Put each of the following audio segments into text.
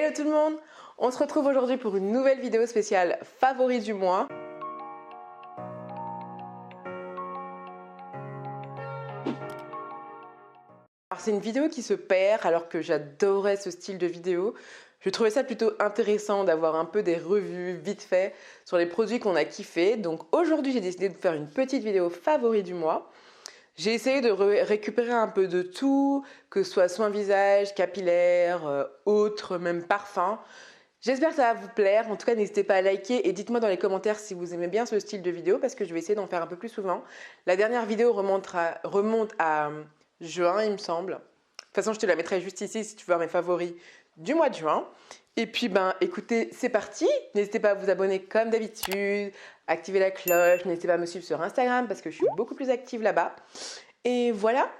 Hello tout le monde! On se retrouve aujourd'hui pour une nouvelle vidéo spéciale favoris du mois. Alors c'est une vidéo qui se perd alors que j'adorais ce style de vidéo. Je trouvais ça plutôt intéressant d'avoir un peu des revues vite fait sur les produits qu'on a kiffés. Donc aujourd'hui j'ai décidé de faire une petite vidéo favoris du mois. J'ai essayé de récupérer un peu de tout, que ce soit soin visage, capillaire, autres, même parfum. J'espère que ça va vous plaire. En tout cas, n'hésitez pas à liker et dites-moi dans les commentaires si vous aimez bien ce style de vidéo parce que je vais essayer d'en faire un peu plus souvent. La dernière vidéo remonte à juin, il me semble. De toute façon, je te la mettrai juste ici si tu veux voir mes favoris du mois de juin. Et puis, écoutez, c'est parti. N'hésitez pas à vous abonner comme d'habitude, activer la cloche. N'hésitez pas à me suivre sur Instagram parce que je suis beaucoup plus active là-bas. Et voilà,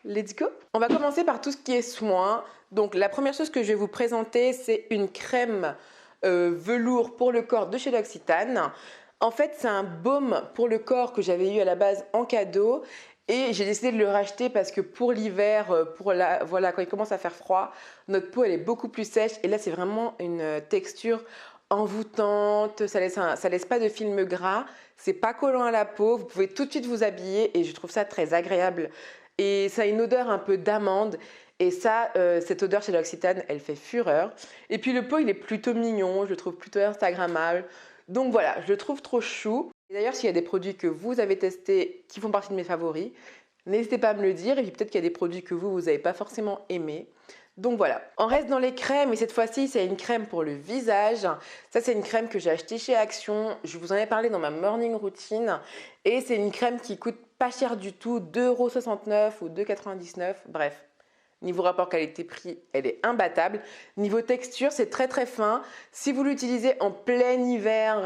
let's go. On va commencer par tout ce qui est soins. Donc, la première chose que je vais vous présenter, c'est une crème velours pour le corps de chez L'Occitane. En fait, c'est un baume pour le corps que j'avais eu à la base en cadeau. Et j'ai décidé de le racheter parce que pour l'hiver, voilà, quand il commence à faire froid, notre peau elle est beaucoup plus sèche. Et là, c'est vraiment une texture envoûtante. Ça laisse pas de film gras. C'est pas collant à la peau. Vous pouvez tout de suite vous habiller et je trouve ça très agréable. Et ça a une odeur un peu d'amande. Et ça, cette odeur chez L'Occitane, elle fait fureur. Et puis le pot, il est plutôt mignon. Je le trouve plutôt instagrammable. Donc voilà, je le trouve trop chou. D'ailleurs, s'il y a des produits que vous avez testés qui font partie de mes favoris, n'hésitez pas à me le dire. Et puis peut-être qu'il y a des produits que vous n'avez pas forcément aimés. Donc voilà, on reste dans les crèmes et cette fois-ci, c'est une crème pour le visage. Ça, c'est une crème que j'ai achetée chez Action. Je vous en ai parlé dans ma morning routine. Et c'est une crème qui coûte pas cher du tout, 2,69 € ou 2,99 €. Bref. Niveau rapport qualité-prix, elle est imbattable. Niveau texture, c'est très très fin. Si vous l'utilisez en plein hiver,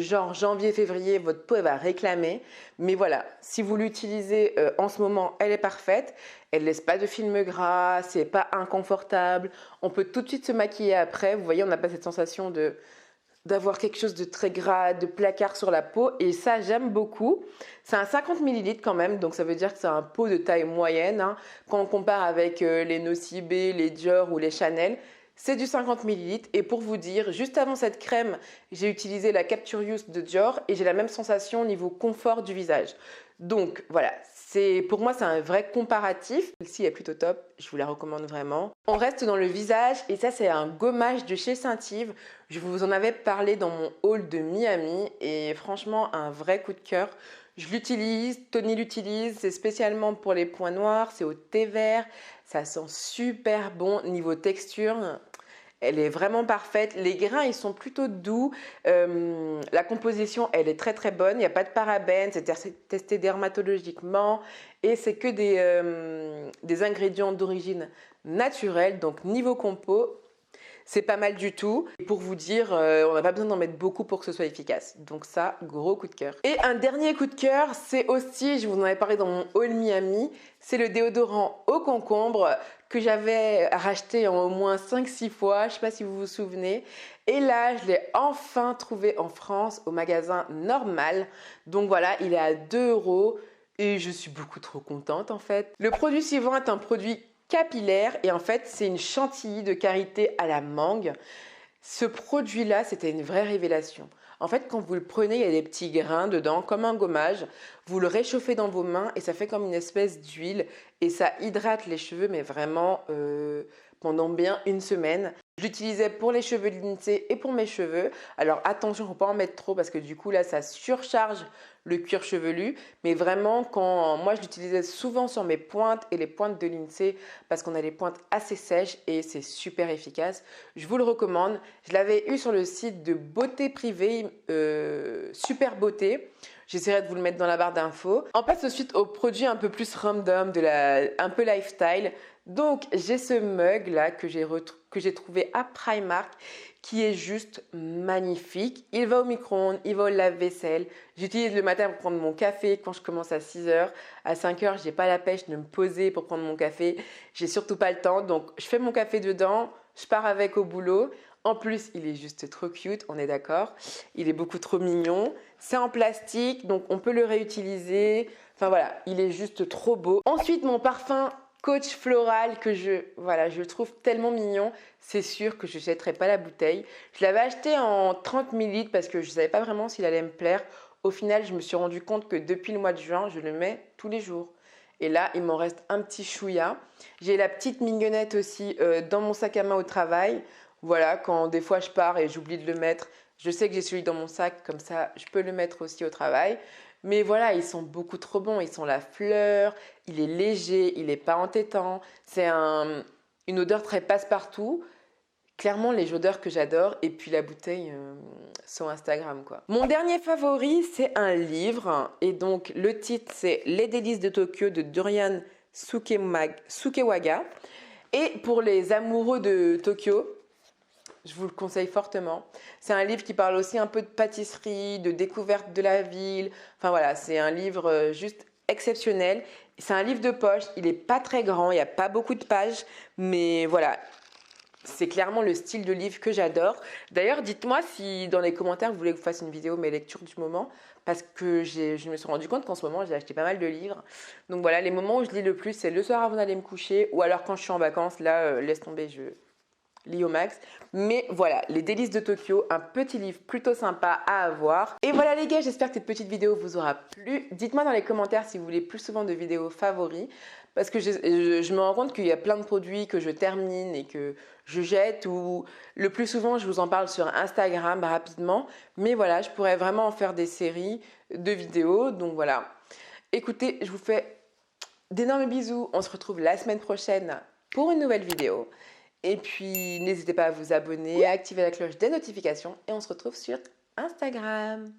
genre janvier-février, votre peau elle va réclamer. Mais voilà, si vous l'utilisez en ce moment, elle est parfaite. Elle laisse pas de film gras, c'est pas inconfortable. On peut tout de suite se maquiller après. Vous voyez, on n'a pas cette sensation d'avoir quelque chose de très gras, de placard sur la peau et ça j'aime beaucoup. C'est un 50 ml quand même, donc ça veut dire que c'est un pot de taille moyenne. Hein. Quand on compare avec les Nocibé, les Dior ou les Chanel, c'est du 50 ml. Et pour vous dire, juste avant cette crème, j'ai utilisé la Capture Youth de Dior et j'ai la même sensation au niveau confort du visage. Donc voilà, pour moi c'est un vrai comparatif. Celle-ci est plutôt top, je vous la recommande vraiment. On reste dans le visage et ça c'est un gommage de chez Saint-Yves. Je vous en avais parlé dans mon haul de Miami et franchement un vrai coup de cœur. Je l'utilise, Tony l'utilise, c'est spécialement pour les points noirs, c'est au thé vert, ça sent super bon niveau texture. Elle est vraiment parfaite. Les grains, ils sont plutôt doux. La composition, elle est très très bonne. Il n'y a pas de parabènes, c'est testé dermatologiquement. Et c'est que des ingrédients d'origine naturelle. Donc niveau compo, c'est pas mal du tout. Et pour vous dire, on n'a pas besoin d'en mettre beaucoup pour que ce soit efficace. Donc ça, gros coup de cœur. Et un dernier coup de cœur, c'est aussi, je vous en avais parlé dans mon haul Miami, c'est le déodorant au concombre que j'avais racheté en au moins 5-6 fois. Je ne sais pas si vous vous souvenez. Et là, je l'ai enfin trouvé en France au magasin Normal. Donc voilà, il est à 2 € et je suis beaucoup trop contente en fait. Le produit suivant est un produit capillaire et en fait c'est une chantilly de karité à la mangue. Ce produit-là, c'était une vraie révélation. En fait, quand vous le prenez, il y a des petits grains dedans, comme un gommage. Vous le réchauffez dans vos mains et ça fait comme une espèce d'huile et ça hydrate les cheveux, mais vraiment pendant bien une semaine. Je l'utilisais pour les cheveux de Lindsay et pour mes cheveux. Alors attention, il ne faut pas en mettre trop parce que du coup là, ça surcharge le cuir chevelu. Mais vraiment, moi je l'utilisais souvent sur mes pointes et les pointes de Lindsay parce qu'on a les pointes assez sèches et c'est super efficace. Je vous le recommande. Je l'avais eu sur le site de Beauté Privée, Super Beauté. J'essaierai de vous le mettre dans la barre d'infos. On passe ensuite aux produits un peu plus random, un peu lifestyle. Donc j'ai ce mug là que j'ai trouvé à Primark qui est juste magnifique. Il va au micro-ondes, il va au lave-vaisselle. J'utilise le matin pour prendre mon café quand je commence à 6 h. À 5 h, j'ai pas la pêche de me poser pour prendre mon café. J'ai surtout pas le temps. Donc je fais mon café dedans, je pars avec au boulot. En plus, il est juste trop cute, on est d'accord. Il est beaucoup trop mignon. C'est en plastique, donc on peut le réutiliser. Enfin voilà, il est juste trop beau. Ensuite, mon parfum Coach Floral que voilà, je le trouve tellement mignon. C'est sûr que je ne jetterai pas la bouteille. Je l'avais acheté en 30 ml parce que je ne savais pas vraiment s'il allait me plaire. Au final, je me suis rendu compte que depuis le mois de juin, je le mets tous les jours. Et là, il m'en reste un petit chouïa. J'ai la petite mignonnette aussi dans mon sac à main au travail. Voilà, quand des fois je pars et j'oublie de le mettre, je sais que j'ai celui dans mon sac, comme ça je peux le mettre aussi au travail. Mais voilà, ils sont beaucoup trop bons. Ils sont la fleur, il est léger, il n'est pas entêtant. C'est une odeur très passe-partout. Clairement, les odeurs que j'adore. Et puis la bouteille sur Instagram, quoi. Mon dernier favori, c'est un livre. Et donc, le titre, c'est Les délices de Tokyo de Dorian Sukewaga. Et pour les amoureux de Tokyo, je vous le conseille fortement. C'est un livre qui parle aussi un peu de pâtisserie, de découverte de la ville. Enfin voilà, c'est un livre juste exceptionnel. C'est un livre de poche, il n'est pas très grand, il n'y a pas beaucoup de pages, mais voilà, c'est clairement le style de livre que j'adore. D'ailleurs, dites-moi si dans les commentaires vous voulez que je fasse une vidéo mes lectures du moment, parce que je me suis rendu compte qu'en ce moment j'ai acheté pas mal de livres. Donc voilà, les moments où je lis le plus, c'est le soir avant d'aller me coucher, ou alors quand je suis en vacances, là, laisse tomber, je lis au max. Mais voilà, Les délices de Tokyo, un petit livre plutôt sympa à avoir. Et voilà les gars, j'espère que cette petite vidéo vous aura plu. Dites-moi dans les commentaires si vous voulez plus souvent de vidéos favoris. Parce que je me rends compte qu'il y a plein de produits que je termine et que je jette, ou le plus souvent je vous en parle sur Instagram rapidement. Mais voilà, je pourrais vraiment en faire des séries de vidéos. Donc voilà. Écoutez, je vous fais d'énormes bisous. On se retrouve la semaine prochaine pour une nouvelle vidéo. Et puis, n'hésitez pas à vous abonner, à activer la cloche des notifications et on se retrouve sur Instagram.